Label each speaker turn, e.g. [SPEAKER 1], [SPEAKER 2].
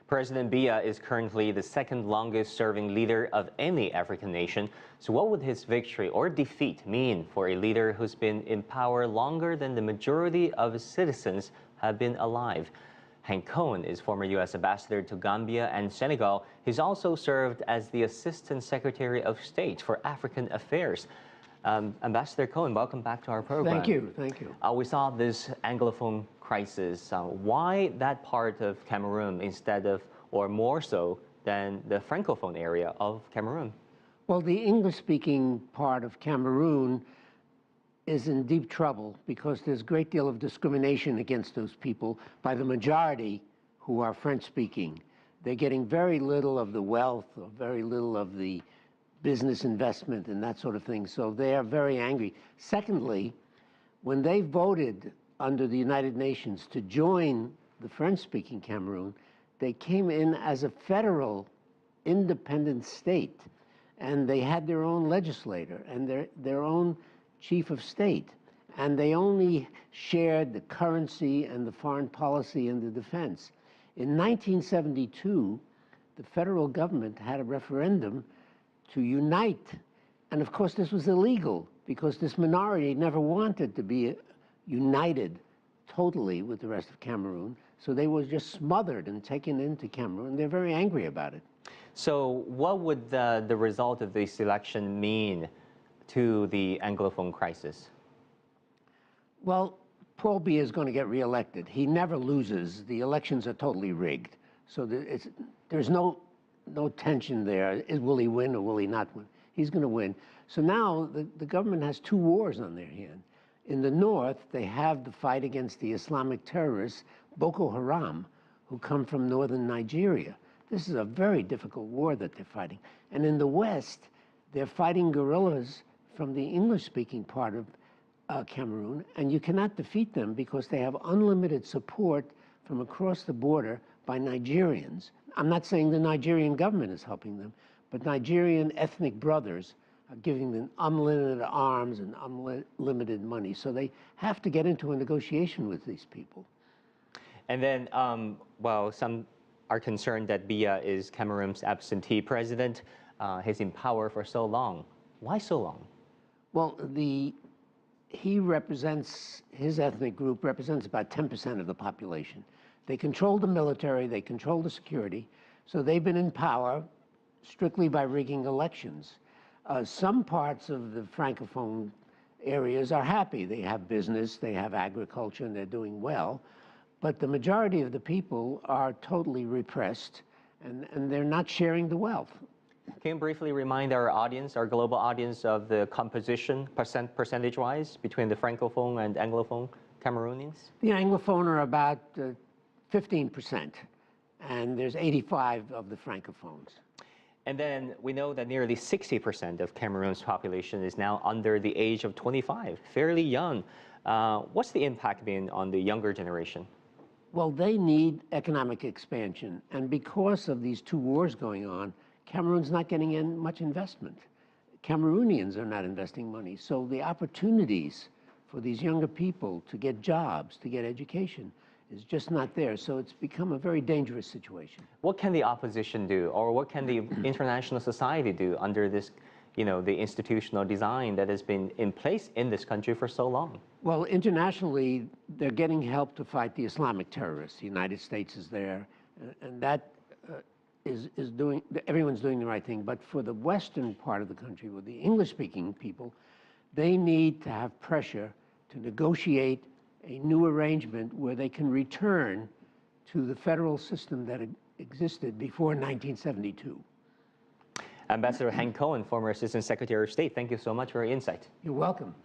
[SPEAKER 1] President Biya is currently the second longest serving leader of any African nation. So what would his victory or defeat mean for a leader who's been in power longer than the majority of his citizens have been alive? Cohen is former U.S. ambassador to Gambia and Senegal. He's also served as the Assistant Secretary of State for African Affairs. Ambassador Cohen, welcome back to our program.
[SPEAKER 2] Thank you. Thank you.
[SPEAKER 1] We saw this Anglophone crisis. Why that part of Cameroon instead of, or more so, than the Francophone area of Cameroon?
[SPEAKER 2] Well, the English-speaking part of Cameroon is in deep trouble because there's a great deal of discrimination against those people by the majority who are French-speaking. They're getting very little of the wealth, or very little of the business investment and that sort of thing, so they are very angry. Secondly, when they voted under the United Nations to join the French-speaking Cameroon, they came in as a federal independent state, and they had their own legislator and their own chief of state, and they only shared the currency and the foreign policy and the defense. In 1972, the federal government had a referendum to unite, and of course this was illegal because this minority never wanted to be united totally with the rest of Cameroon, so they were just smothered and taken into Cameroon. They're very angry about it.
[SPEAKER 1] So what would the result of this election mean to the Anglophone crisis?
[SPEAKER 2] Well, Paul Biya is going to get reelected. He never loses. The elections are totally rigged, so there's no tension there. Will he win or will he not win? He's going to win. So now the government has two wars on their hand. In the north, they have the fight against the Islamic terrorists, Boko Haram, who come from northern Nigeria. This is a very difficult war that they're fighting. And in the west, they're fighting guerrillas from the English-speaking part of Cameroon, and you cannot defeat them because they have unlimited support from across the border by Nigerians. I'm not saying the Nigerian government is helping them, but Nigerian ethnic brothers are giving them unlimited arms and unlimited money. So they have to get into a negotiation with these people.
[SPEAKER 1] And then, well, some are concerned that Biya is Cameroon's absentee president. He's in power for so long. Why so long?
[SPEAKER 2] Well, his ethnic group represents about 10% of the population. They control the military, they control the security, so they've been in power strictly by rigging elections. Some parts of the Francophone areas are happy. They have business, they have agriculture, and they're doing well. But the majority of the people are totally repressed, and they're not sharing the wealth.
[SPEAKER 1] Can you briefly remind our audience, our global audience, of the composition, percentage-wise, between the Francophone and Anglophone Cameroonians?
[SPEAKER 2] The Anglophone are about 15%, and there's 85 of the Francophones.
[SPEAKER 1] And then we know that nearly 60% of Cameroon's population is now under the age of 25, fairly young. What's the impact been on the younger generation?
[SPEAKER 2] Well, they need economic expansion, and because of these two wars going on, Cameroon's not getting in much investment. Cameroonians are not investing money, so the opportunities for these younger people to get jobs, to get education, is just not there. So it's become a very dangerous situation.
[SPEAKER 1] What can the opposition do, or what can the international society do under this, the institutional design that has been in place in this country for so long?
[SPEAKER 2] Well, internationally, they're getting help to fight the Islamic terrorists. The United States is there, and that everyone's doing the right thing. But for the western part of the country, with the English-speaking people, they need to have pressure to negotiate a new arrangement where they can return to the federal system that existed before 1972.
[SPEAKER 1] Ambassador Cohen, former Assistant Secretary of State, thank you so much for your insight.
[SPEAKER 2] You're welcome.